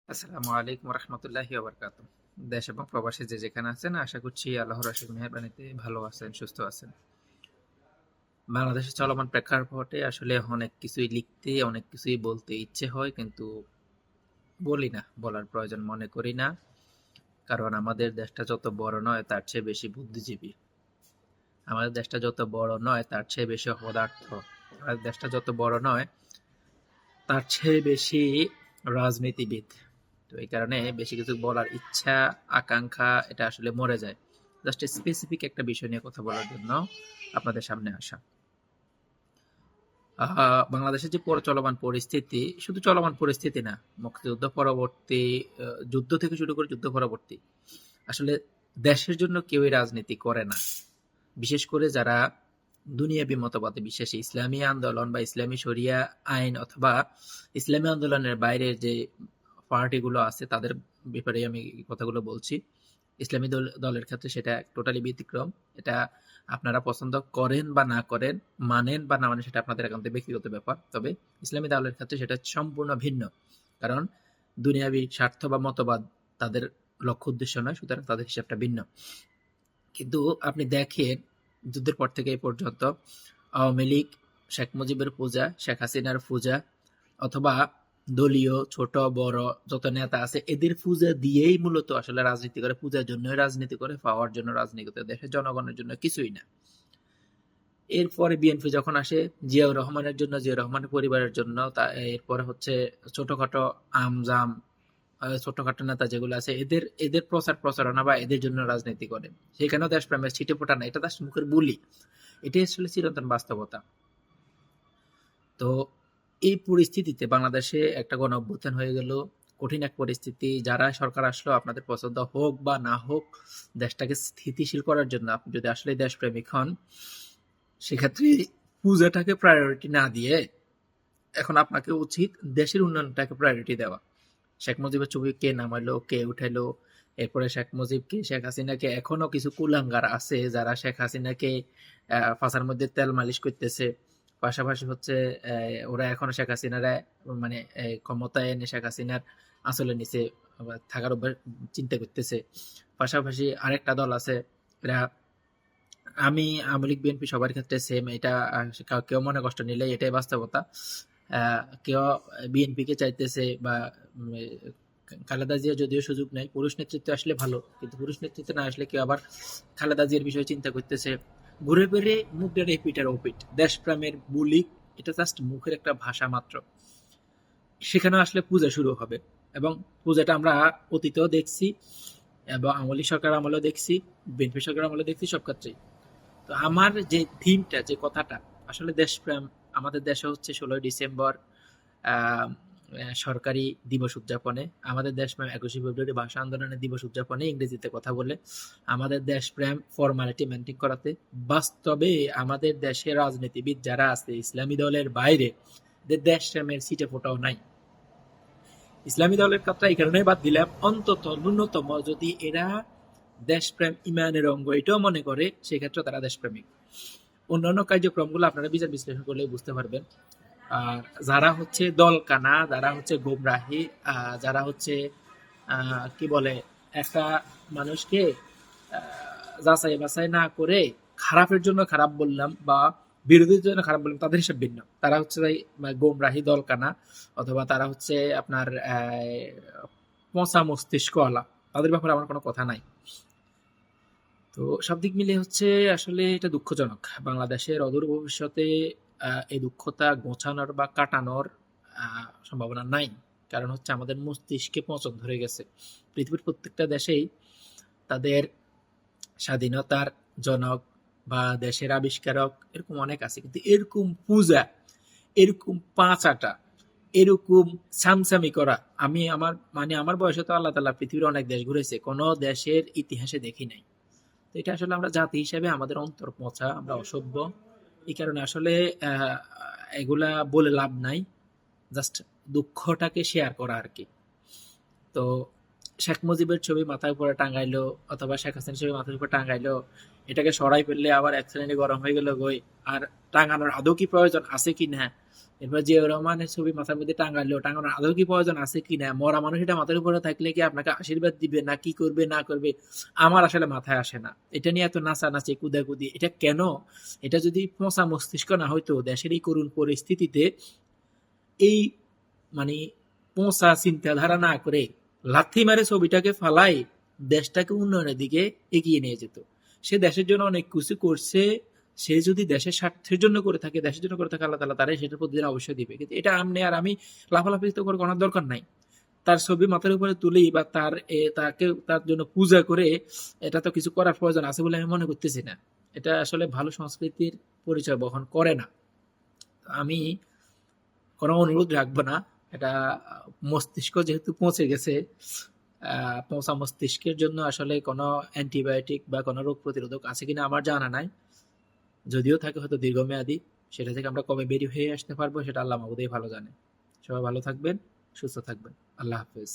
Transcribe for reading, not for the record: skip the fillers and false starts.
আসসালামু আলাইকুম রহমতুল্লাহি ওবরকাতুহ। দেশ এবং প্রবাসী যে যেখানে আছেন, আশা করছি আল্লাহর অশেষ মেহেরবানিতে ভালো আছেন, সুস্থ আছেন। বাংলাদেশের চলমান প্রেক্ষাপটে আসলে অনেক কিছুই লিখতে, অনেক কিছুই বলতে ইচ্ছে হয়, কিন্তু বলি না, বলার প্রয়োজন মনে করি না। কারণ আমাদের দেশটা যত বড় নয় তার চেয়ে বেশি বুদ্ধিজীবী, আমাদের দেশটা যত বড় নয় তার চেয়ে বেশি অপদার্থ, আমাদের দেশটা যত বড় নয় তার চেয়ে বেশি রাজনীতিবিদ। তো এই কারণে বেশি কিছু বলার ইচ্ছা, আকাঙ্ক্ষা এটা আসলে মরে যায়। জাস্ট স্পেসিফিক একটা বিষয় নিয়ে কথা বলার জন্য আপনাদের সামনে আসা। বাংলাদেশের যে চলমান পরিস্থিতি, শুধু চলমান পরিস্থিতি না, মুক্তিযুদ্ধ পরবর্তী, যুদ্ধ থেকে শুরু করে যুদ্ধ পরবর্তী, আসলে দেশের জন্য কেউই রাজনীতি করে না। বিশেষ করে যারা দুনিয়াবি মতবাদে বিশ্বাসী, ইসলামী আন্দোলন বা ইসলামী শরিয়া আইন অথবা ইসলামী আন্দোলনের বাইরের যে পার্টিগুলো আছে তাদের ব্যাপারে আমি কথাগুলো বলছি। ইসলামী দলের ক্ষেত্রে সেটা টোটালি ব্যতিক্রম। এটা আপনারা পছন্দ করেন বা না করেন, মানেন বা না মানেন, সেটা আপনাদের একান্ত ব্যক্তিগত ব্যাপার। তবে ইসলামী দলের ক্ষেত্রে সেটা সম্পূর্ণ ভিন্ন। কারণ দুনিয়াবি স্বার্থ বা মতবাদ তাদের লক্ষ্য উদ্দেশ্য নয়, সুতরাং তাদের হিসাবটা ভিন্ন। কিন্তু আপনি দেখেন, যুদ্ধের পর থেকে এই পর্যন্ত আওয়ামী লীগ, শেখ মুজিবের পূজা, শেখ হাসিনার পূজা, অথবা দলীয় ছোট বড় যত নেতা আছে এদের পূজা দিয়েই মূলত আসলে রাজনীতি করে, পূজার জন্যই রাজনীতি করে, পাওয়ার জন্য রাজনীতি করে, দেশের জনগণের জন্য কিছুই না। এরপরে বিএনপি যখন আসে, জিয়াউর রহমানের জন্য, জিয়াউর রহমানের পরিবারের জন্য, এরপরে হচ্ছে ছোটখাটো আমজাম, ছোটখাটো নেতা যেগুলো আছে এদের এদের প্রচার প্রচারণা বা এদের জন্য রাজনীতি করে। সেখানেও দেশপ্রেমের ছিটে ফোটা না, এটা তার মুখের বুলি। এটাই আসলে চিরন্তন বাস্তবতা। তো এই পরিস্থিতিতে বাংলাদেশে একটা গণ অভ্যুত্থান হয়ে গেল, কঠিন এক পরিস্থিতি। যারা সরকার আসলো, আপনাদের পছন্দ হোক বা না হোক, দেশটাকে স্থিতিশীল করার জন্য আপনি যদি আসলে দেশপ্রেমিক হন, সেক্ষেত্রে পূজাটাকে প্রায়োরিটি না দিয়ে এখন আপনাকে উচিত দেশের উন্নয়নটাকে প্রায়োরিটি দেওয়া। শেখ মুজিবের ছবি কে নামাইলো, কে উঠাইলো, এরপরে শেখ মুজিবকে, শেখ হাসিনাকে, এখনো কিছু কুলাঙ্গার আছে যারা শেখ হাসিনাকে ফাঁসার মধ্যে তেল মালিশ করতেছে। পাশাপাশি হচ্ছে ওরা এখনো শেখ হাসিনারা মানে ক্ষমতায় এনে শেখ হাসিনার আসলে নিচে থাকার চিন্তা করতেছে। পাশাপাশি আরেকটা দল আছে, এরা, আমি আওয়ামী লীগ বিএনপি সবার ক্ষেত্রে সেম, এটা কেউ মনে কষ্ট নিলে এটাই বাস্তবতা। কেউ বিএনপি কে চাইতেছে বা খালেদা জিয়া যদিও সুযোগ নেই, পুরুষ নেতৃত্বে আসলে ভালো, কিন্তু পুরুষ নেতৃত্বে না আসলে কেউ আবার খালেদা জিয়ার বিষয়ে চিন্তা করতেছে। ঘুরে ফিরে মুখের এই পিঠের ওপিঠ, দেশপ্রেমের বুলি, এটা জাস্ট মুখের একটা ভাষা মাত্র। সেখানে আসলে পূজা শুরু হবে, এবং পূজাটা আমরা অতীতেও দেখছি, এবং আওয়ামী লীগ সরকার আমলেও দেখছি, বিএনপি সরকার আমলেও দেখছি, সব ক্ষেত্রেই। তো আমার যে থিমটা, যে কথাটা, আসলে দেশপ্রেম। আমাদের দেশে হচ্ছে 16ই ডিসেম্বর আহ, সরকারি দিবস উদযাপনে, আমাদের দেশপ্রেম 21শে ফেব্রুয়ারি ভাষা আন্দোলনের দিবস উদযাপনে ইংরেজিতে কথা বলে, আমাদের দেশপ্রেম ফর্মালিটি মেনটেন করাতে। বাস্তবে আমাদের দেশের রাজনীতিবিদ যারা আছে ইসলামী দলের বাইরে, এদের দেশপ্রেমের সিটে ফোটাও নাই। ইসলামী দলের কথা এই কারণে বাদ দিলাম, অন্তত ন্যূনতম যদি এরা দেশপ্রেম ইমানের অঙ্গ এটাও মনে করে, সেক্ষেত্রে তারা দেশপ্রেমিক। অন্যান্য কার্যক্রমগুলো আপনারা বিচার বিশ্লেষণ করলে বুঝতে পারবেন। আর যারা হচ্ছে দলকানা, যারা হচ্ছে গোমরাহি, যারা হচ্ছে কি বলে, একটা মানুষকে যাচাই বাছাই না করে খারাপের জন্য খারাপ বললাম বা বিরোধীর জন্য খারাপ বললাম, তাদের হিসাব ভিন্ন। তারা হচ্ছে গোমরাহি, দলকানা, অথবা তারা হচ্ছে আপনার পচা মস্তিষ্কওয়ালা। তাদের ব্যাপারে আমার কোনো কথা নাই। তো সব দিক মিলিয়ে হচ্ছে আসলে এটা দুঃখজনক। বাংলাদেশের অদূর ভবিষ্যতে এই দুঃখতা গোছানোর বা কাটানোর সম্ভাবনা নাই। কারণ হচ্ছে আমাদের মস্তিষ্কে পচন ধরে গেছে। পৃথিবীর প্রত্যেকটা দেশেই তাদের স্বাধীনতার জনক বা দেশের আবিষ্কারক এরকম অনেক আছে, কিন্তু এরকম পূজা, এরকম পাঁচাটা, এরকম সামসামি করা, আমি আমার বয়সে তো আল্লাহ তাআলা পৃথিবীর অনেক দেশ ঘুরেছে, কোনো দেশের ইতিহাসে দেখি নাই। তো এটা আসলে আমরা জাতি হিসেবে আমাদের অন্তর পচা, আমরা অসভ্য। এই কারণে আসলে এগুলা বলে লাভ নাই, জাস্ট দুঃখটাকে শেয়ার করা আর কি। তো শেখ মুজিবের ছবি মাথার উপরে টাঙাইলো অথবা শেখ হাসিনার ছবি মাথার উপর টাঙাইলো, এটাকে সরাই ফেললে আবার এক শ্রেণী গরম হয়ে গেল গই, আর টাঙানোর আদৌ কি প্রয়োজন আছে কি না। এরপর জিয়াউর রহমানের ছবি মাথার মধ্যে টাঙাইলো, টাঙানোর আদৌ কি প্রয়োজন আছে কি না। মরা মানুষ এটা মাথার উপরে থাকলে কি আপনাকে আশীর্বাদ দিবে না কি করবে না করবে, আমার আসলে মাথায় আসে না। এটা নিয়ে এত নাচানাচি কুদাকুদি এটা কেন? এটা যদি পচা মস্তিষ্ক না হইতো, দেশের এই করুণ পরিস্থিতিতে এই মানে পচা চিন্তাধারা না করে লাথি মারে ছবিটাকে ফালাই দেশটাকে উন্নয়নের দিকে এগিয়ে নিয়ে যেত। সে দেশের জন্য অনেক কিছু করছে, সে যদি দেশের স্বার্থের জন্য করে থাকে, দেশের জন্য করে থাকে, আল্লাহ তালা তারা সেটার প্রতিদিন অবশ্যই দিবে। কিন্তু এটা আমনে আর আমি লাফালাফি তো করে করার দরকার নাই। তার ছবি মাথার উপরে তুলি বা তাকে তার জন্য পূজা করে এটা তো কিছু করার প্রয়োজন আছে বলে আমি মনে করতেছি না। এটা আসলে ভালো সংস্কৃতির পরিচয় বহন করে না। আমি কোনো অনুরোধ রাখবো না। এটা মস্তিষ্ক যেহেতু পৌঁছে গেছে, পৌঁছা মস্তিষ্কের জন্য আসলে কোনো অ্যান্টিবায়োটিক বা কোনো রোগ প্রতিরোধক আছে কিনা আমার জানা নাই। যদিও থাকে হয়তো দীর্ঘমেয়াদী, সেটা থেকে আমরা কবে বেরিয়ে হয়ে আসতে পারবো সেটা আল্লাহ মাহবুদেই ভালো জানে। সবাই ভালো থাকবেন, সুস্থ থাকবেন। আল্লাহ হাফেজ।